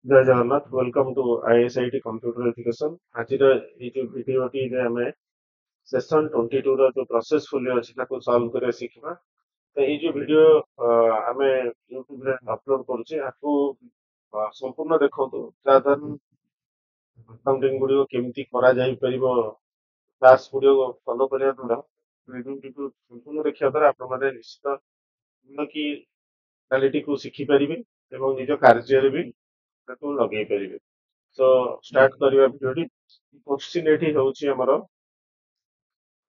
जय Jagannath welcome to ISIT computer education आज video आम सेशन 22 जो प्रोसेसफुल अच्छी सॉल्व कर शिखा तो ये जो वीडियो आम यूट्यूब रे अपलोड करुचे आपको संपूर्ण देखो अकाउंटिंग गुड़िक केमती करा जाई परिबो क्लास गुड़िक फॉलो करिया द्वारा वीडियो संपूर्ण देखिया द्वारा आपण माने निश्चित उन्नति क्वालिटी को शिखि परिबे एवं निज कार्य भी ताको लगे परिबे सो स्टार्ट करिया वीडियो क्वेश्चन एठी होउची हमरो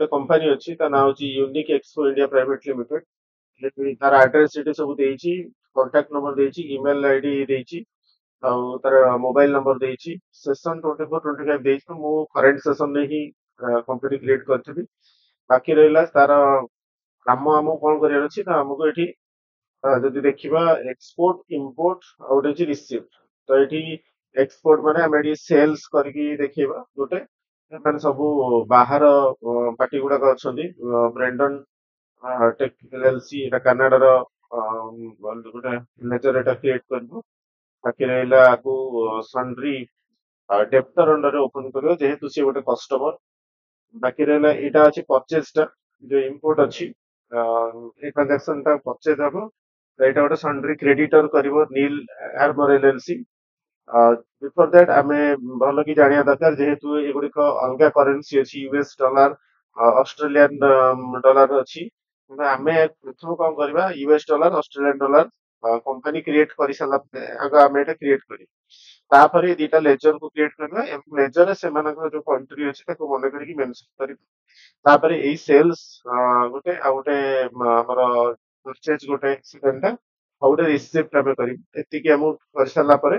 ଗୋଟେ कंपनी ଅଛି ତା ନାଁ ହଉଛି unique expo India private limited ତାର ଆଡ୍ରେସ ସେଠି ସବୁ ଦେଇଛି କଣ୍ଟାକ୍ଟ ନମ୍ବର ଦେଇଛି ଇମେଲ ଆଇଡି ଦେଇଛି ଆଉ ତାର ମୋବାଇଲ ନମ୍ବର ଦେଇଛି ସେସନ 24 25 ଦେଇଛି ତ ମୁଁ କରେଣ୍ଟ ସେସନ ରେ ହିଁ କମ୍ପ୍ଲିଟ କ୍ରିଏଟ କରିଥିଲି ବାକି ରହିଲା ତାର କାମ ଆମକୁ କଣ କରିବାର ଅଛି ନା ଆମକୁ ଏଠି ଯଦି ଦେଖିବା ଏକ୍ସପୋର୍ଟ ଇମ୍ପୋର୍ଟ ଆଉ ଗୋଟେ ଅଛି ରିସିପ୍ଟ ତ ଏଠି ଏକ୍ସପୋର୍ଟ ମାନେ ଆମେ ଏଠି ସେଲ୍ସ କରିକି ଦେଖେଇବା ଗୋଟେ ଏମାନେ ସବୁ ବାହାର ପାର୍ଟି ଗୁଡାକ ଅଛନ୍ତି ବ୍ରେଣ୍ଡନ ଟେକ୍ ଏଲଏଲସି ଏଟା କାନାଡାର ଗୋଟେ ନେଚର ଏଟା କ୍ରିଏଟ କରିବ ବାକି ରହିଲା ଆକୁ ସଣ୍ଡ୍ରି ଡେପ୍ଟର ଅଣ୍ଡରରେ ଓପନ କରିବ ଯେହେତୁ ସିଏ ଗୋଟେ କଷ୍ଟମର ବାକି ରହିଲା ଏଇଟା ଅଛି ପରଚେଜ ଟା ଯୋଉ ଇମ୍ପୋର୍ଟ ଅଛି ଏଇ ଟ୍ରାଞ୍ଜାକ୍ସନ ଟା ପରଚେଜ ହବ ତ ଏଇଟା ଗୋଟେ ସଣ୍ଡ୍ରି କ୍ରେଡିଟର କରିବ ନିଲ୍ ଆର୍ମର ଏଲଏଲସି ବିଫୋର ଦ୍ୟାଟ ଆମେ ଭଲ କି ଜାଣିବା ଦରକାର ଯେହେତୁ ଏଗୁଡିକ ଅଲଗା କରେନ୍ସି ଅଛି ୟୁଏସ ଡଲାର ଅଷ୍ଟ୍ରେଲିଆନ ଡଲାର ଅଛି କିନ୍ତୁ ଆମେ ପ୍ରଥମ କଣ କରିବା US dollar Australian dollar company create କରି ସାରିଲା ପରେ ଆଗ ଆମେ ଏଟା କ୍ରିଏଟ କରିବା ତାପରେ ଦିଟା ଲେଜର କୁ କ୍ରିଏଟ କରିବା ଏବଂ ଲେଜରରେ ସେମାନଙ୍କର ଯୋଉ କଣ୍ଟ୍ରି ଅଛି ତାକୁ ମନେ କରିକି ମେନସନ କରିବା ତାପରେ ଏଇ ସେଲ୍ସ ଗୋଟେ ଆଉ ଗୋଟେ ଆମର ପରଚେଜ ଗୋଟେ ସେକେଣ୍ଡ ଟା ଆଉ ଗୋଟେ ରିସିପ୍ଟ ଆମେ କରିବୁ ଏତିକି ଆମକୁ କରିସାରିଲା ପରେ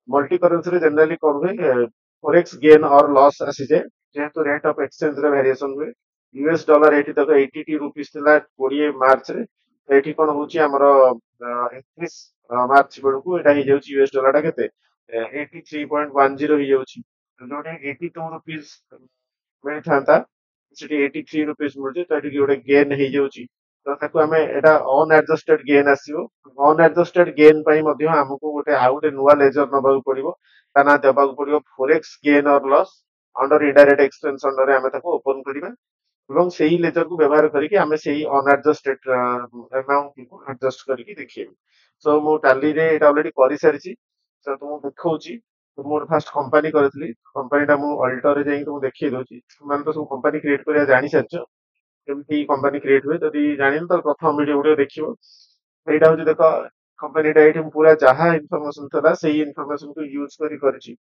मल्टी करेंसी जनरली कौन हुए फॉरेक्स गेन और लॉस आसीजे जेहेतु रेट ऑफ एक्सचेंज रे वेरिएशन हुए यूएस डॉलर एठी तक 82 रुपीस थिला 20 मार्च रे एठी कोन होची हमरो 31 मार्च बेलकू एटा ही जाउची यूएस डॉलर टा केते 83.10 ही जाउची जोटे 82 रुपीस मिलथांता सेठी 83 रुपीस मिलजे तो एठी गोटे गेन ही जाउची तो ताको हमें एटा अनएडजस्टेड गेन आसीबो अनएडजस्टेड गेन ପାଇଁ ମଧ୍ୟ ଆମକୁ ଗୋଟେ ଆଉ ଗୋଟେ ନୂଆ ଲେଜର ନବାକୁ ପଡିବ ତା ନା ଦେବାକୁ ପଡିବ ଫୋରେକ୍ସ ଗେନ୍ ଅର ଲସ୍ ଅଣ୍ଡର ଇନଡାଇରେକ୍ଟ ଏକ୍ସପେନ୍ସ ଅଣ୍ଡରରେ ଆମେ ତାକୁ ଓପନ କରିବା ଏବଂ ସେଇ ଲେଜରକୁ ବ୍ୟବହାର କରିକି ଆମେ ସେଇ ଅନଆଡଜଷ୍ଟେଡ ଆମାଉଣ୍ଟକୁ ଆଡଜଷ୍ଟ କରିକି ଦେଖେଇବୁ ସୋ ମୁଁ ଟାଲିରେ ଏଟା ଅଲରେଡି କରିସାରିଛି ତ ମୁଁ ଦେଖଉଛି ମୁଁ ଗୋଟେ ଫାଷ୍ଟ କମ୍ପାନୀ କରିଥିଲି କମ୍ପାନୀଟା ମୁଁ ଅଲ୍ଟରରେ ଯାଇକି ତୁମକୁ ଦେଖେଇ ଦଉଛି ସେମାନେ ତ ସବୁ କମ୍ପାନୀ କ୍ରିଏଟ କରିବା ଜାଣିସାରିଛ କେମିତି କମ୍ପାନୀ କ୍ରିଏଟ ହୁଏ ଯଦି ଜାଣିନ ତାହେଲେ ପ୍ରଥମ ଭିଡିଓ ଗୁଡିକ ଦେଖିବ ଏଇଟା ହଉଛି ଦେଖ कंपनी एठी पूरा जहाँ इनफॉरमेशन था सेही इनफॉरमेशन को यूज करी करछि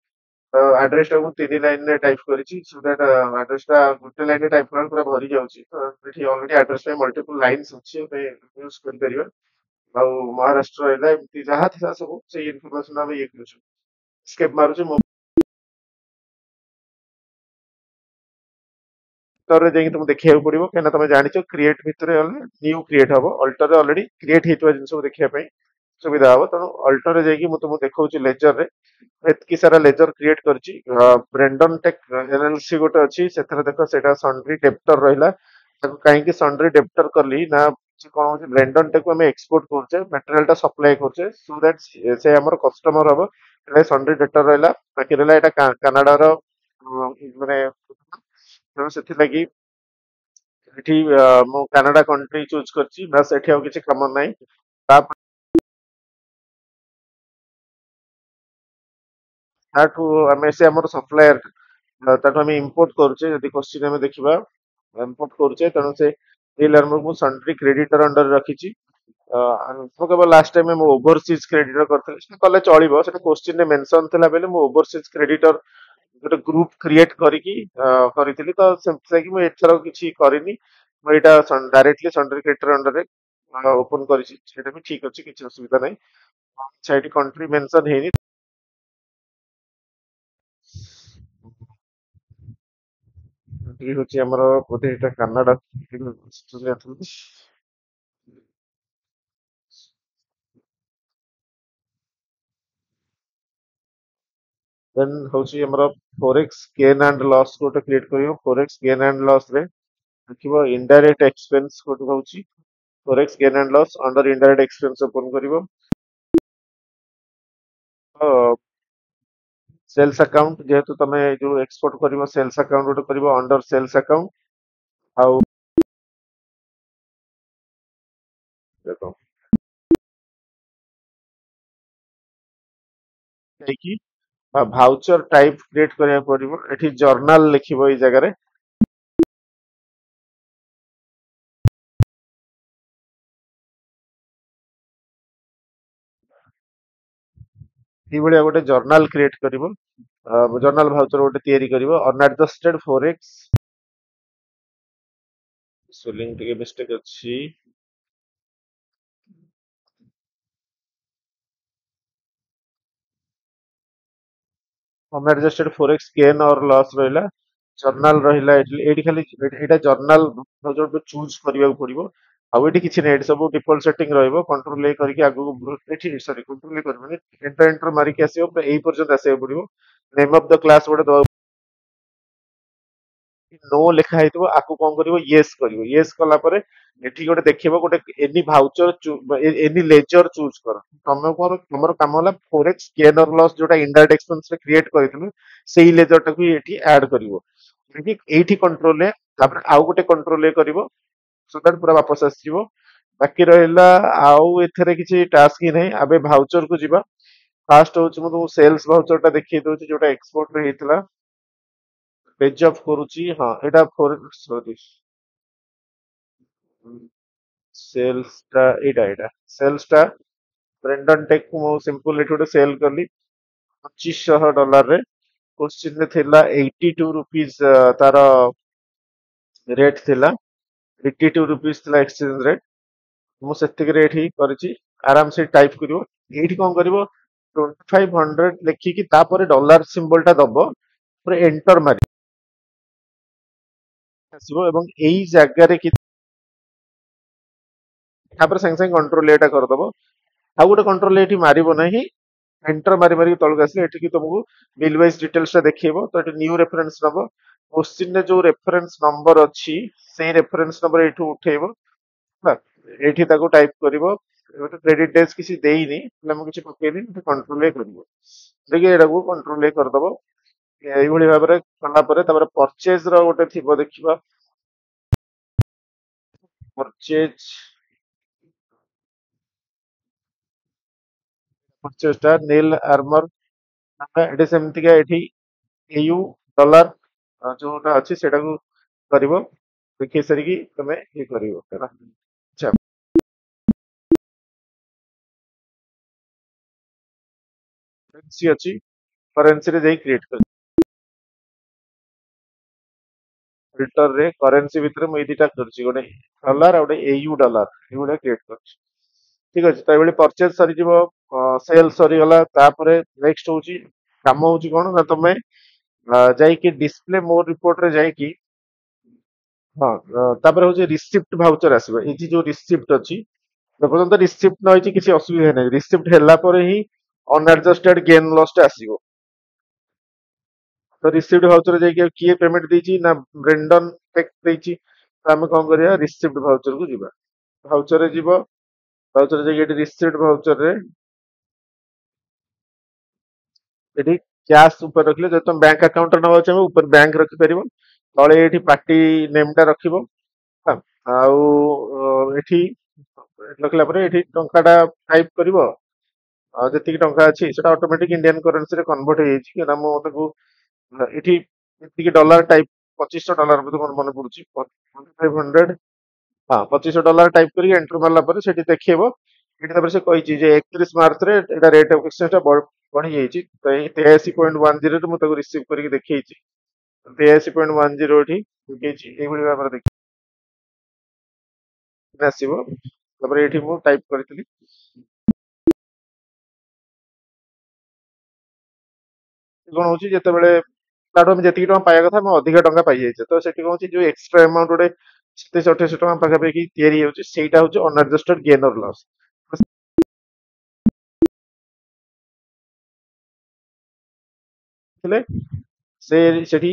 एड्रेस टा मु तीन लाइन रे टाइप करछि सो दैट एड्रेस टा गुटे लाइन रे टाइप करला पूरा भरी जाउछि तो एठी ऑलरेडी एड्रेस पे मल्टीपल लाइंस अछि पे यूज करि परिबा आ महाराष्ट्र एला एमती जहाँ था सब से इनफॉरमेशन हम ये करछु स्केप मारुछु अल्टर रे तुम देखिया पड़ो कहीं तुम जान क्रिएट भितर न्यू क्रिएट हम अल्टर रे ऑलरेडी क्रिएट होता जिन देखिए सुविधा हम तेणु अल्टर रे तुमको देखा लेजर रे एतकी सारा लेजर क्रिएट करछि ब्रेंडन टेक एलएलसी गोटे अच्छी से देख से सन्ड्री डेप्टर रहा कहीं सन्ड्री डेप्टर कली ना कौन हो ब्रेंडन टेक आम एक्सपोर्ट करचे मटेरियल सप्लाई करचे सो दैट से आम कस्टमर हम सन्ड्री डेप्टर रहा बाकी रहा कानाडार माने ତେଣୁ ସେଥିଲାଗି ଏଠି ମୁଁ କାନାଡା କଣ୍ଟ୍ରି ଚୁଜ କରିଛି ବାସ୍ ଏଠି ଆଉ କିଛି କାମ ନାହିଁ ତାଠୁ ଆମେ ସେ ଆମର ସପ୍ଲାୟର ତାଠୁ ଆମେ ଇମ୍ପୋର୍ଟ କରୁଛେ ଯଦି କ୍ୱେଶ୍ଚିନ୍ ଆମେ ଦେଖିବା ଇମ୍ପୋର୍ଟ କରୁଛେ ତେଣୁ ସେ ଡିଲର ମୁଁ ସନ୍ଟ୍ରି କ୍ରେଡିଟର ଅଣ୍ଡର ରଖିଛି ମୁଁ କେବଳ ଲାଷ୍ଟ ଟାଇମ ମୁଁ ଓଭରସିଜ କ୍ରେଡିଟର କରିଥିଲି ସେଟା କଲେ ଚଳିବ ସେଟା କ୍ୱେଶ୍ଚିନ୍ ରେ ମେନସନ ଥିଲା ବେଲେ ମୁଁ ଓଭରସିଜ କ୍ରେଡିଟର ଗୋଟେ ଗ୍ରୁପ କ୍ରିଏଟ କରିକି କରିଥିଲି ତ ସେଥିଲାଗି ମୁଁ ଏଥର କିଛି କରିନି ମୁଁ ଏଇଟା ଡାଇରେକ୍ଟଲି ସନ୍ଟ୍ରି କ୍ରେଡିଟର ଅଣ୍ଡରରେ ଓପନ କରିଛି ସେଇଟା ବି ଠିକ ଅଛି କିଛି ଅସୁବିଧା ନାହିଁ ସେଇଠି କଣ୍ଟ୍ରି ମେନସନ ହେଇନି ये हूँ आमर बोधे यहाँ कानाडा देन हूँ आमर फोरेक्स गेन एंड लॉस गोटे क्रिएट कर फोरेक्स गेन एंड लॉस रे देखो इनडायरेक्ट एक्सपेंस गोटे हूँ forex gain and loss under indirect expense open कर सेल्स अकाउंट जेहेतु तमे जो एक्सपोर्ट करिवो सेल्स अकाउंट गोटे करिवो अंडर सेल्स अकाउंट आउ देखो कि भाउचर टाइप क्रिएट करिया पड़िवो एठी जर्नल लिखिबो ई जगह रे ई भलिया गोटे जर्नल क्रिएट करिवो जर्नल भाउचर गोटे तयारी करिवो अनएडजस्टेड फॉरेक्स स्पेलिंग टिके मिस्टेक अछि अनएडजस्टेड फॉरेक्स गेन और लॉस रहिला जर्नल रहिला एठी खाली एटा जर्नल भाउचर पे चूज करिया पड़िवो आउ एठी किछि नै एठी सब डिफॉल्ट सेटिंग रहइबो कंट्रोल ए करके आगु एठी सॉरी कंट्रोल ए करबनी एंटर एंटर मारी के आसीबो एई पर्यंत आसीबो पड़िवो नेम ऑफ द क्लास गोटे नो लेखा ହେଇଥିବ ଆକୁ କଣ କରିବ yes କରିବ yes କଲା ପରେ ଏଠି ଗୋଟେ ଦେଖିବ ଗୋଟେ any voucher any laser choose କର ତମର କାମ ହେଲା ଫୋରେକ୍ସ ଗେନ୍ ଅର ଲସ୍ ଯୋଉଟା ଇନଡାଇରେକ୍ଟ ଏକ୍ସପେନ୍ସ ରେ କ୍ରିଏଟ କରିଥିଲୁ ସେଇ ଲେଜର ଟାକୁ ଏଠି ଆଡ କରିବ ଏଇଠି କଣ୍ଟ୍ରୋଲ ଏ ତାପରେ ଆଉ ଗୋଟେ କଣ୍ଟ୍ରୋଲ ଏ କରିବ ସୋ ଦ୍ୟାଟ ପୁରା वापस ଆସିଯିବ ବାକି ରହିଲା ଆଉ ଏଥିରେ କିଛି ଟାସ୍କ ହିଁ ନାହିଁ ଆବେ ଭାଉଚର କୁ ଯିବା ଫାଷ୍ଟ ହଉଛି ମୁଁ ତୁମକୁ ସେଲ୍ସ ଭାଉଚର ଟା ଦେଖେଇ ଦଉଛି ଯୋଉଟା ଏକ୍ସପୋର୍ଟ ରେ ହେଇଥିଲା पेज ऑफ करूची हाँ एटा फॉर सॉरी सेल्स टा एटा सेल्स टा ब्रेंडन टेक को मो सिंपल एठी गोटे सेल करली $2500 रे क्वेश्चन रे थिला 82 रुपीस तार रेट थिला 82 रुपीस थिला एक्सचेंज रेट मो सेतिक रे एठी करची आराम से टाइप करिवो एठी कोन करिवो 2500 लिखि कि तापर डॉलर सिंबल टा दबो पुरा एंटर मारी आसीबो एवं एई जागा रे कि तापर संग संग कंट्रोल एटा कर दबो आ गोटे कंट्रोल एठी मारिबो नाही एंटर मारी मारी तळक आसी एठी कि तुमको बिल वाइज डिटेल्स टा देखिबो तो एठी न्यू रेफरेंस नबो क्वेश्चन रे जो रेफरेंस नंबर अछि सेही रेफरेंस नंबर एठू उठेइबो ना एठी ताको टाइप करिवो एटा क्रेडिट डेज किसी देइनी એટલે ମୁଁ କିଛି ପକେଇନି ଏଠି कंट्रोल ए करिवो देखि एटाको कंट्रोल ए कर दबो एई भଳି भाबरे कला परे तापर परचेज रो गोटे थिबो देखिबा परचेज परचेज टा नेल आर्मर एटी सेमति का एठी एयू डॉलर जोटा अछि सेटाको करिवो देखि सरी कि तमे ये करिवो हैना अच्छा करेंसी अछि करेंसी रे जाई क्रिएट कर फिल्टर रे करेंसी भितर मु एदिटा करछि गोटे डॉलर आ गोटे एयू डॉलर एगुडा क्रिएट करछि ठीक अछि त एबेले परचेज सरी जिवो सेल सरी गला तापरे नेक्स्ट होउछि काम होउछि कोन ना तमे जाई कि डिस्प्ले मोर रिपोर्ट रे जाई कि हाँ तापर होउछि रिसिप्ट भाउचर आसीबो एथि जो रिसिप्ट अछि जपर्यंत रिसिप्ट न होइछि କିଛି असुविधा नै रिसिप्ट ହେଲା ପରେ ହିଁ अनएडजस्टेड गेन लॉस टा आसीबो तो रिसिप्ट भाउचर जाई किए पेमेंट ଦେଇଛି ନା ब्रेंडन टेक ଦେଇଛି ତ ଆମେ କଣ କରିବା रिसिप्ट भाउचर को ଯିବା भाउचर रे ଯିବ भाउचर जाई एठी रिसिप्ट भाउचर रे एठी कैश ऊपर रखले जे तुम बैंक अकाउंट न होचे ऊपर बैंक रखि परिबो तळे एठी पार्टी नेम टा रखिबो हाँ, ଆଉ ଏଠି ରଖିଲା ପରେ ଏଠି ଟଙ୍କାଟା ଟାଇପ କରିବ ଆଉ ଯେତିକି ଟଙ୍କା ଅଛି ସେଟା ଅଟୋମେଟିକ ଇଣ୍ଡିଆନ କରେନ୍ସିରେ କନଭର୍ଟ ହେଇଯାଇଛି କାହିଁକିନା ମୁଁ ତାକୁ ଏଠି ଏତିକି ଡଲାର ଟାଇପ $2500 ବୋଧେ ମୋର ମନେ ପଡୁଛି 2500 ହଁ $2500 ଟାଇପ କରିକି ଏଣ୍ଟର ମାରିଲା ପରେ ସେଠି ଦେଖେଇବ ଏଠି ତାପରେ ସେ କହିଛି ଯେ 31 ମାର୍ଚ୍ଚରେ ଏଟା ରେଟ୍ ଅଫ ଏକ୍ସଚେଞ୍ଜ ଟା ବଢି ଯାଇଛି ତ ଏଇ 83.10 ରେ ମୁଁ ତାକୁ ରିସିଭ କରିକି ଦେଖେଇଛି 83.10 ଏଠି ଦେଖେଇଛି ଏଇଭଳି ଭାବରେ ଦେଖି ଆସିବ ତାପରେ ଏଠି ମୁଁ ଟାଇପ କରିଥିଲି କଣ ହଉଛି ଯେତେବେଳେ ତାଠୁ ଆମେ ଯେତିକି ଟଙ୍କା ପାଇବା କଥା ଆମେ ଅଧିକା ଟଙ୍କା ପାଇଯାଇଛେ ତ ସେଠି କଣ ହଉଛି ଯୋଉ ଏକ୍ସଟ୍ରା ଆମାଉଣ୍ଟ ଗୋଟେ 27-28 ଟଙ୍କା ପାଖାପାଖି ତିଆରି ହେଉଛି ସେଇଟା ହଉଛି ଅନଆଡଜଷ୍ଟେଡ ଗେନ୍ ଅର ଲସ୍ ଥିଲେ ସେ ସେଠି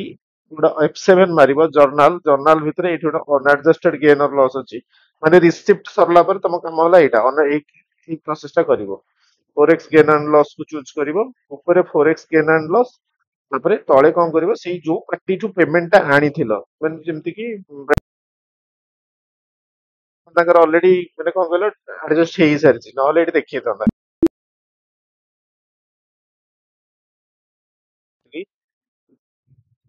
ଗୋଟେ F7 ମାରିବ ଜର୍ନାଲ ଭିତରେ ଏଠି ଗୋଟେ ଅନଆଡଜଷ୍ଟେଡ ଗେନ୍ ଅର ଲସ୍ ଅଛି ମାନେ ରିସିପ୍ଟ ସରିଲା ପରେ ତମ କାମ ହେଲା ଏଇଟା ଏଇ ପ୍ରୋସେସ ଟା କରିବ फोरेक्स गेन एंड लॉस को चूज करिवो ऊपर फोरेक्स गेन एंड लॉस तापरे तळे कोन करिवो सेई जो पार्टी टू पेमेंट ता आनी थिलो माने जेमति कि ताकर ऑलरेडी माने कोन कहलो एडजस्ट हेई सारिछि न ऑलरेडी देखिए तंदा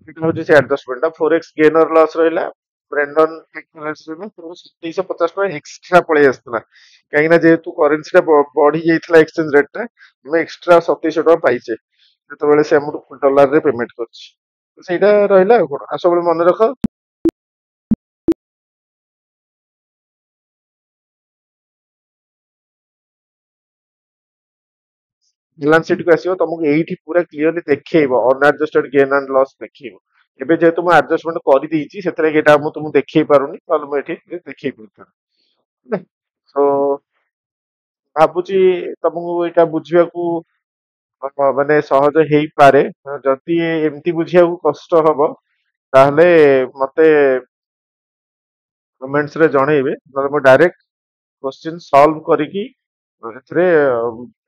ଏଇଟା ହଉଛି ସେ ଆଡଜଷ୍ଟମେଣ୍ଟ ଟା ଫୋର ଏକ୍ସ ଗେନର ଲସ୍ ରହିଲା ବ୍ରେଣ୍ଡନ ଟେକ୍ନୋଲଜିସ୍ ରେ 2750 ଟଙ୍କା ଏକ୍ସଟ୍ରା ପଳେଇ ଆସିଥିଲା କାହିଁକି ନା ଯେହେତୁ କରେନ୍ସି ଟା ବଢି ଯାଇଥିଲା ଏକ୍ସଚେଞ୍ଜ ରେଟ୍ ଟା ଆମେ ଏକ୍ସଟ୍ରା 2700 ଟଙ୍କା ପାଇଛେ ଯେତେବେଳେ ସେ ଆମକୁ ଡଲାର ରେ ପେମେଣ୍ଟ କରୁଛି ତ ସେଇଟା ରହିଲା ଆଉ କଣ ଆଉ ସବୁବେଳେ ମନେ ରଖ ବାଲାନ୍ସ ସିଟ୍ କୁ ଆସିବ ତମକୁ ଏଇଠି ପୁରା କ୍ଲିୟରଲି ଦେଖେଇବ ଅନଆଡଜଷ୍ଟେଡ ଗେନ୍ ଆଣ୍ଡ ଲସ୍ ଦେଖେଇବ ଏବେ ଯେହେତୁ ମୁଁ ଆଡଜଷ୍ଟମେଣ୍ଟ କରିଦେଇଛି ସେଥିରେ ଏଇଟା ମୁଁ ତୁମକୁ ଦେଖେଇ ପାରୁନି ନହେଲେ ମୁଁ ଏଠି ଦେଖେଇ ପାରୁଥାନ୍ତି ତ ଭାବୁଛି ତମକୁ ଏଇଟା ବୁଝିବାକୁ ମାନେ ସହଜ ହେଇପାରେ ଯଦି ଏମିତି ବୁଝିବାକୁ କଷ୍ଟ ହବ ତାହେଲେ ମତେ କମେଣ୍ଟସ୍ ରେ ଜଣେଇବେ ନହେଲେ ମୁଁ ଡାଇରେକ୍ଟ କ୍ୱେଶ୍ଚିନ୍ ସଲ୍ଭ କରିକି ଏଥିରେ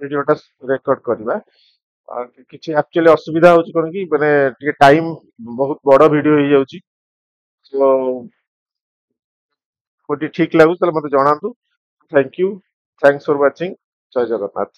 ଭିଡିଓଟା ରେକର୍ଡ କରିବା କିଛି ଆକ୍ଚୁଆଲି ଅସୁବିଧା ହଉଛି କଣ କି ମାନେ ଟିକେ ଟାଇମ ବହୁତ ବଡ ଭିଡିଓ ହେଇଯାଉଛି ତ କୋଉଠି ଠିକ ଲାଗୁଛି ତାହେଲେ ମତେ ଜଣାନ୍ତୁ thank you thanks for watching Jai Jagannath